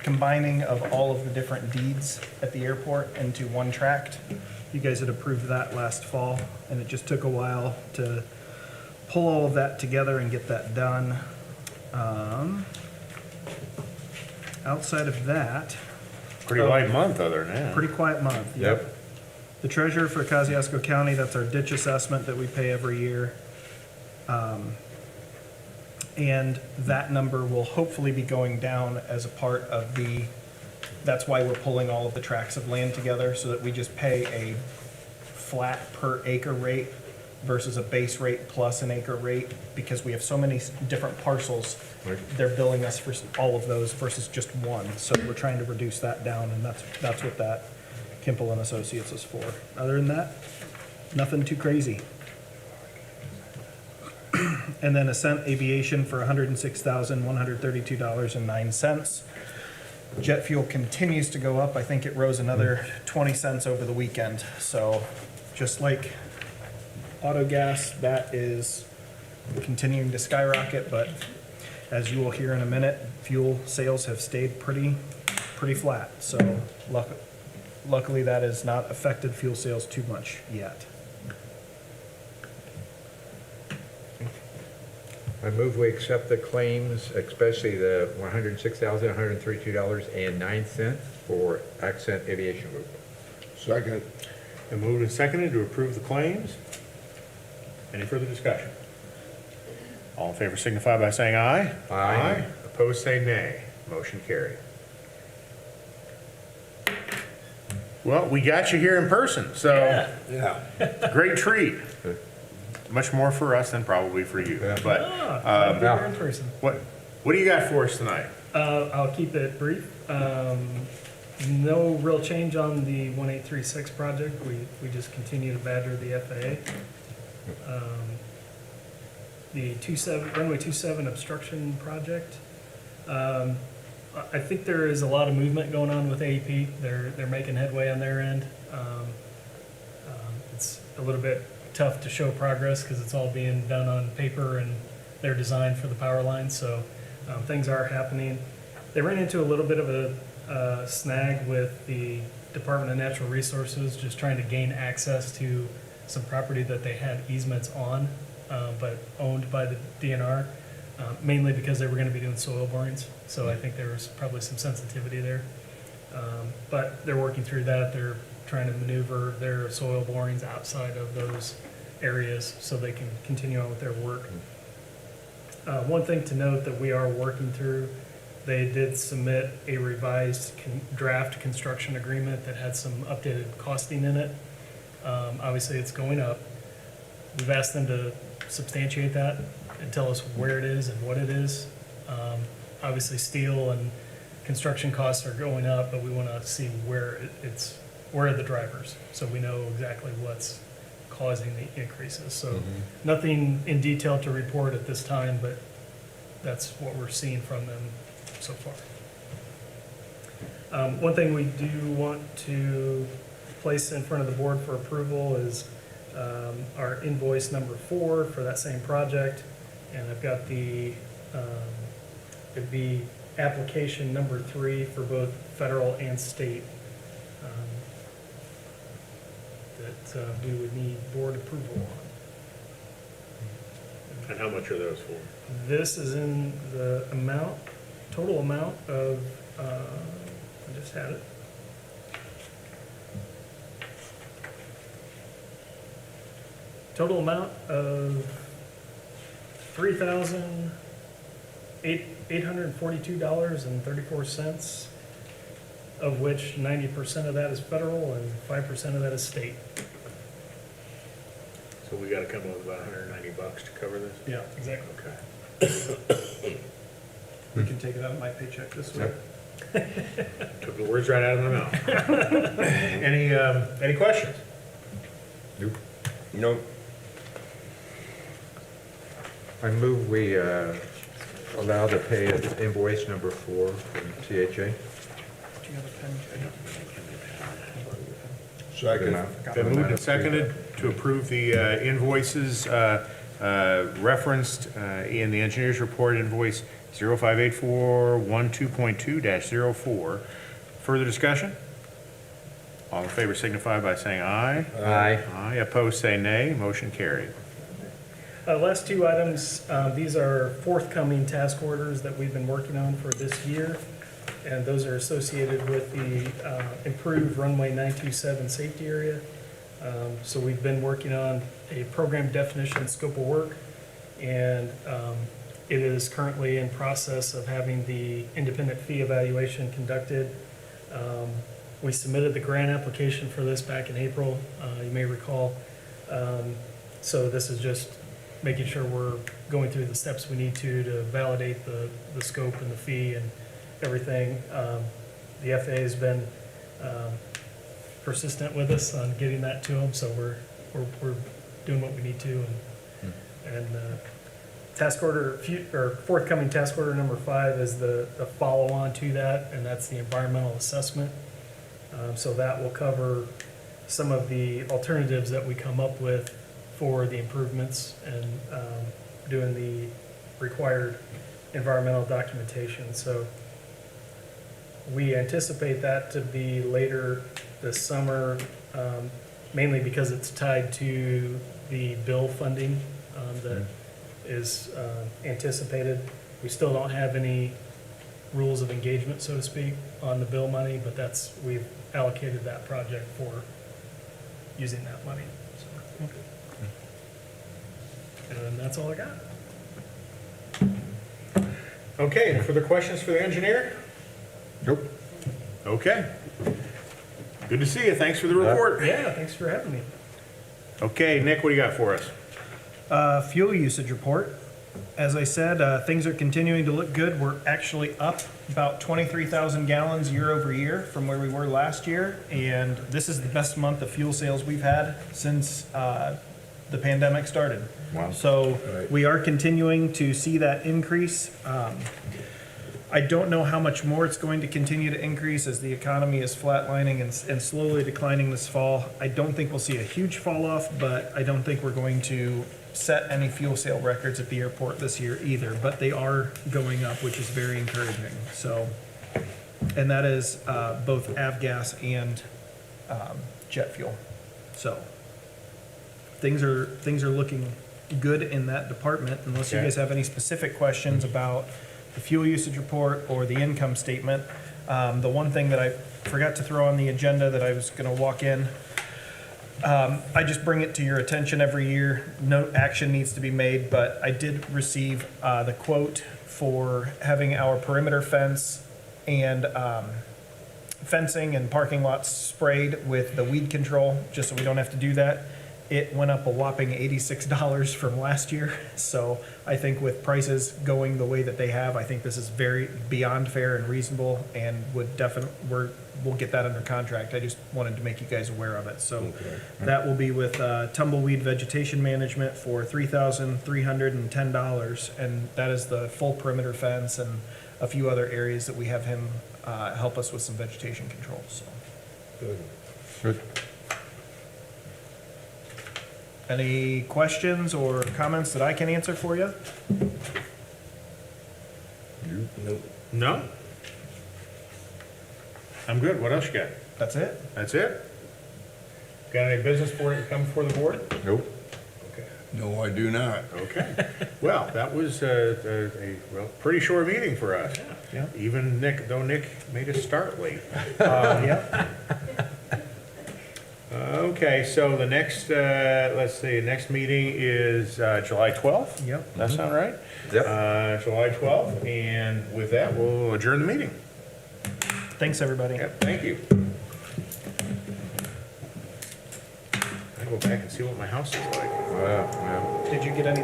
combining of all of the different deeds at the airport into one tract. You guys had approved that last fall, and it just took a while to pull all of that together and get that done. Outside of that, Pretty light month other than that. pretty quiet month. Yep. The treasurer for Kosciuszko County, that's our ditch assessment that we pay every year. And that number will hopefully be going down as a part of that's why we're pulling all of the tracts of land together, so that we just pay a flat per acre rate versus a base rate plus an acre rate, because we have so many different parcels. Right. They're billing us for all of those versus just one. So we're trying to reduce that down, and that's what that Kimple and Associates is for. Other than that, nothing too crazy. And then Ascent Aviation for $106,132.09. Jet fuel continues to go up. I think it rose another 20 cents over the weekend. So just like auto gas, that is continuing to skyrocket, but as you will hear in a minute, fuel sales have stayed pretty flat. So luckily that has not affected fuel sales too much yet. I move we accept the claims, especially the $106,132.09 for Accent Aviation Group. Second. And moved and seconded to approve the claims. Any further discussion? All in favor signify by saying aye. Aye. Opposed, say nay. Motion carried. Well, we got you here in person, so Yeah. great treat. Much more for us than probably for you. Yeah. But Glad to be here in person. what do you got for us tonight? I'll keep it brief. No real change on the 1836 project. We just continue to badger the FAA. The runway 27 obstruction project. I think there is a lot of movement going on with AEP. They're making headway on their end. It's a little bit tough to show progress because it's all being done on paper and they're designed for the power lines. So things are happening. They ran into a little bit of a snag with the Department of Natural Resources, just trying to gain access to some property that they had easements on, but owned by the DNR, mainly because they were going to be doing soil borings. So I think there was probably some sensitivity there. But they're working through that. They're trying to maneuver their soil borings outside of those areas so they can continue on with their work. One thing to note that we are working through, they did submit a revised draft construction agreement that had some updated costing in it. Obviously, it's going up. We've asked them to substantiate that and tell us where it is and what it is. Obviously, steel and construction costs are going up, but we want to see where where are the drivers, so we know exactly what's causing the increases. So nothing in detail to report at this time, but that's what we're seeing from them so far. One thing we do want to place in front of the board for approval is our invoice number 4 for that same project. And I've got it'd be application number 3 for both federal and state that we would need board approval on. And how much are those for? This is in the total amount of, I just had it. Total amount of $3,842.34, of which 90% of that is federal and 5% of that is state. So we got to come up with about $190 to cover this? Yeah, exactly. Okay. We can take it out of my paycheck this week. Took the words right out of my mouth. Any questions? Nope. Nope. I move we allow the pay of invoice number 4 from CHA. Do you have a pen? Second. Been moved and seconded to approve the invoices referenced in the engineer's report, invoice 058412.2-04. Further discussion? All in favor signify by saying aye. Aye. Aye, opposed say nay. Motion carried. Last two items, these are forthcoming task orders that we've been working on for this year, and those are associated with the improved runway 927 safety area. So we've been working on a program definition scope of work, and it is currently in process of having the independent fee evaluation conducted. We submitted the grant application for this back in April, you may recall. So this is just making sure we're going through the steps we need to validate the scope and the fee and everything. The FAA has been persistent with us on getting that to them, so we're doing what we need to. And task order, or forthcoming task order number 5 is the follow-on to that, and that's the environmental assessment. So that will cover some of the alternatives that we come up with for the improvements and doing the required environmental documentation. So we anticipate that to be later this summer, mainly because it's tied to the bill funding that is anticipated. We still don't have any rules of engagement, so to speak, on the bill money, but we've allocated that project for using that money. So, and that's all I got. Okay, any further questions for the engineer? Nope. Okay. Good to see you. Thanks for the report. Yeah, thanks for having me. Okay, Nick, what do you got for us? Fuel usage report. As I said, things are continuing to look good. We're actually up about 23,000 gallons year over year from where we were last year. And this is the best month of fuel sales we've had since the pandemic started. Wow. So Right. we are continuing to see that increase. I don't know how much more it's going to continue to increase as the economy is flatlining and slowly declining this fall. I don't think we'll see a huge fall off, but I don't think we're going to set any fuel sale records at the airport this year either. But they are going up, which is very encouraging. So, and that is both avgas and jet fuel. So things are looking good in that department. Unless you Okay. guys have any specific questions about the fuel usage report or the income statement. The one thing that I forgot to throw on the agenda that I was gonna walk in, I just bring it to your attention every year. No action needs to be made, but I did receive the quote for having our perimeter fence and fencing and parking lots sprayed with the weed control, just so we don't have to do that. It went up a whopping $86 from last year. So I think with prices going the way that they have, I think this is very beyond fair and reasonable, and would definitely, we'll get that under contract. I just wanted to make you guys aware of it. So that will be with tumbleweed vegetation management for $3,310. And that is the full perimeter fence and a few other areas that we have him help us with some vegetation control, so. Good. Any questions or comments that I can answer for you? Nope. No? I'm good. What else you got? That's it? That's it? Got any business for it to come before the board? Nope. Okay. No, I do not. Okay. Well, that was a pretty short meeting for us. Yeah. Even Nick, though Nick made us start late. Yep. Okay, so the next, let's see, next meeting is July 12th? Yep. That sound right? Yep. July 12th, and with that, we'll adjourn the meeting. Thanks, everybody. Yep, thank you. I go back and see what my house is like. Well, Did you get any